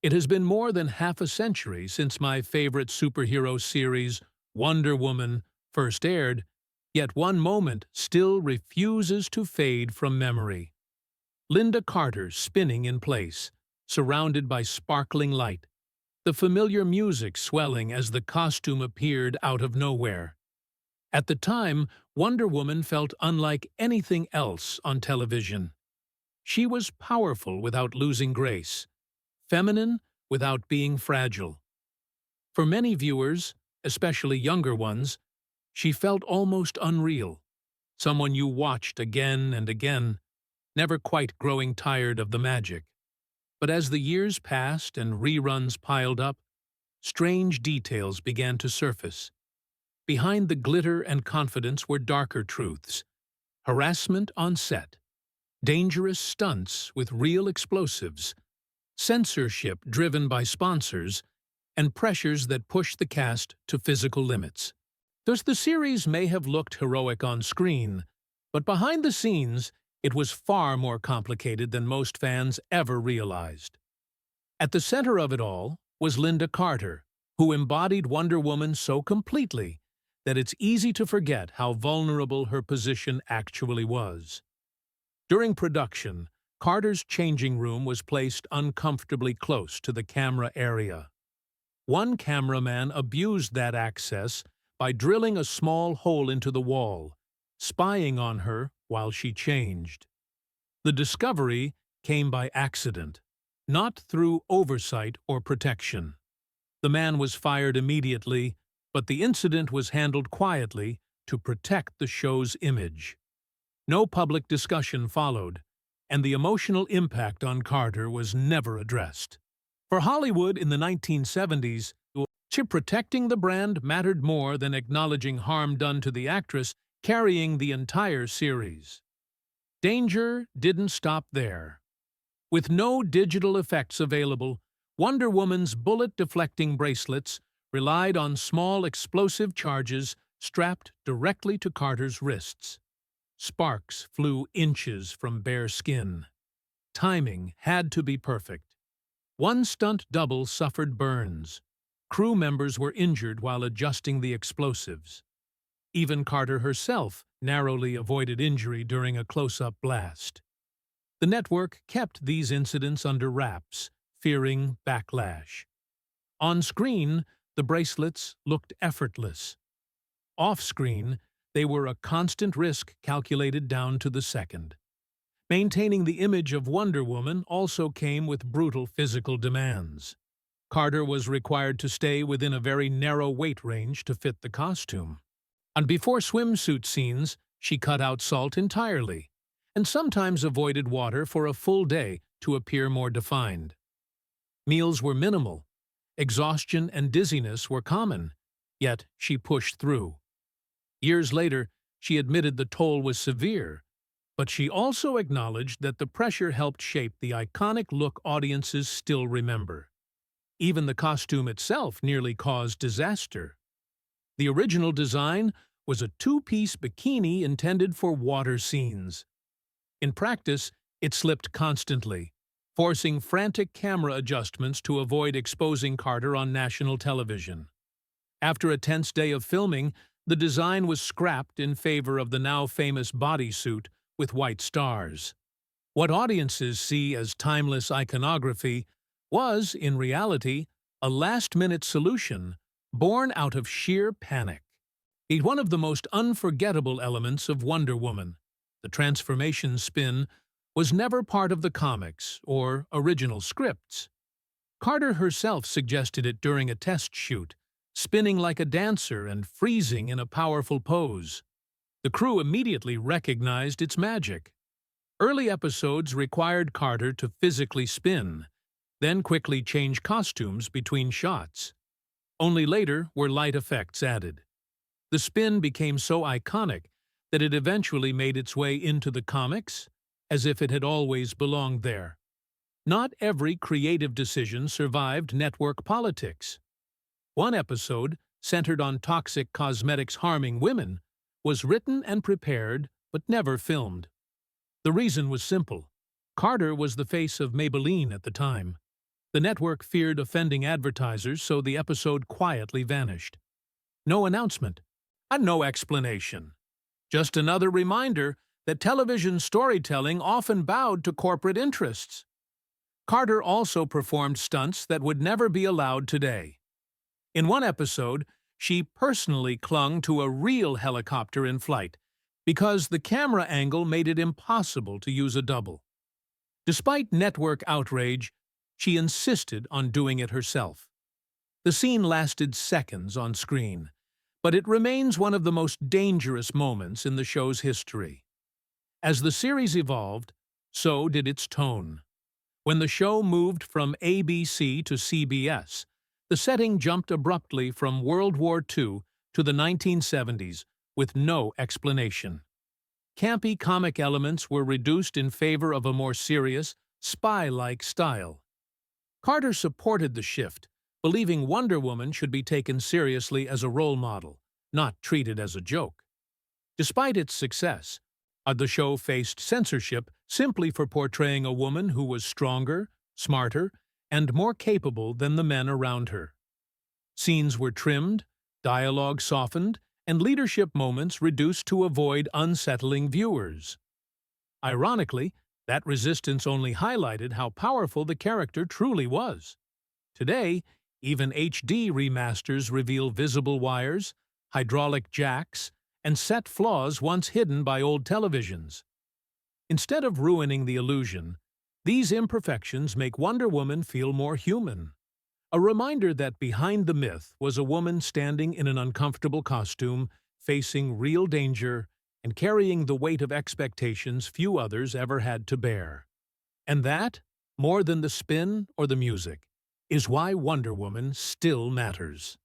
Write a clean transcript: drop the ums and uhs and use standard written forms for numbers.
It has been more than half a century since my favorite superhero series, Wonder Woman, first aired, yet one moment still refuses to fade from memory. Linda Carter spinning in place, surrounded by sparkling light, the familiar music swelling as the costume appeared out of nowhere. At the time, Wonder Woman felt unlike anything else on television. She was powerful without losing grace, feminine without being fragile. For many viewers, especially younger ones, she felt almost unreal, someone you watched again and again, never quite growing tired of the magic. But as the years passed and reruns piled up, strange details began to surface. Behind the glitter and confidence were darker truths: harassment on set, dangerous stunts with real explosives, censorship driven by sponsors, and pressures that pushed the cast to physical limits. Thus the series may have looked heroic on screen, but behind the scenes, it was far more complicated than most fans ever realized. At the center of it all was Linda Carter, who embodied Wonder Woman so completely that it's easy to forget how vulnerable her position actually was. During production, Carter's changing room was placed uncomfortably close to the camera area. One cameraman abused that access by drilling a small hole into the wall, spying on her while she changed. The discovery came by accident, not through oversight or protection. The man was fired immediately, but the incident was handled quietly to protect the show's image. No public discussion followed, and the emotional impact on Carter was never addressed. For Hollywood in the 1970s, protecting the brand mattered more than acknowledging harm done to the actress carrying the entire series. Danger didn't stop there. With no digital effects available, Wonder Woman's bullet-deflecting bracelets relied on small explosive charges strapped directly to Carter's wrists. Sparks flew inches from bare skin. Timing had to be perfect. One stunt double suffered burns. Crew members were injured while adjusting the explosives. Even Carter herself narrowly avoided injury during a close-up blast. The network kept these incidents under wraps, fearing backlash. On screen, the bracelets looked effortless. Off-screen, they were a constant risk calculated down to the second. Maintaining the image of Wonder Woman also came with brutal physical demands. Carter was required to stay within a very narrow weight range to fit the costume. And before swimsuit scenes, she cut out salt entirely, and sometimes avoided water for a full day to appear more defined. Meals were minimal. Exhaustion and dizziness were common, yet she pushed through. Years later, she admitted the toll was severe, but she also acknowledged that the pressure helped shape the iconic look audiences still remember. Even the costume itself nearly caused disaster. The original design was a two-piece bikini intended for water scenes. In practice, it slipped constantly, forcing frantic camera adjustments to avoid exposing Carter on national television. After a tense day of filming, the design was scrapped in favor of the now famous bodysuit with white stars. What audiences see as timeless iconography was, in reality, a last-minute solution born out of sheer panic. One of the most unforgettable elements of Wonder Woman, the transformation spin, was never part of the comics or original scripts. Carter herself suggested it during a test shoot, spinning like a dancer and freezing in a powerful pose. The crew immediately recognized its magic. Early episodes required Carter to physically spin, then quickly change costumes between shots. Only later were light effects added. The spin became so iconic that it eventually made its way into the comics, as if it had always belonged there. Not every creative decision survived network politics. One episode, centered on toxic cosmetics harming women, was written and prepared but never filmed. The reason was simple. Carter was the face of Maybelline at the time. The network feared offending advertisers, so the episode quietly vanished. No announcement, and no explanation. Just another reminder that television storytelling often bowed to corporate interests. Carter also performed stunts that would never be allowed today. In one episode, she personally clung to a real helicopter in flight because the camera angle made it impossible to use a double. Despite network outrage, she insisted on doing it herself. The scene lasted seconds on screen, but it remains one of the most dangerous moments in the show's history. As the series evolved, so did its tone. When the show moved from ABC to CBS, the setting jumped abruptly from World War II to the 1970s with no explanation. Campy comic elements were reduced in favor of a more serious, spy-like style. Carter supported the shift, believing Wonder Woman should be taken seriously as a role model, not treated as a joke. Despite its success, the show faced censorship simply for portraying a woman who was stronger, smarter, and more capable than the men around her. Scenes were trimmed, dialogue softened, and leadership moments reduced to avoid unsettling viewers. Ironically, that resistance only highlighted how powerful the character truly was. Today, even HD remasters reveal visible wires, hydraulic jacks, and set flaws once hidden by old televisions. Instead of ruining the illusion, these imperfections make Wonder Woman feel more human. A reminder that behind the myth was a woman standing in an uncomfortable costume, facing real danger, and carrying the weight of expectations few others ever had to bear. And that, more than the spin or the music, is why Wonder Woman still matters.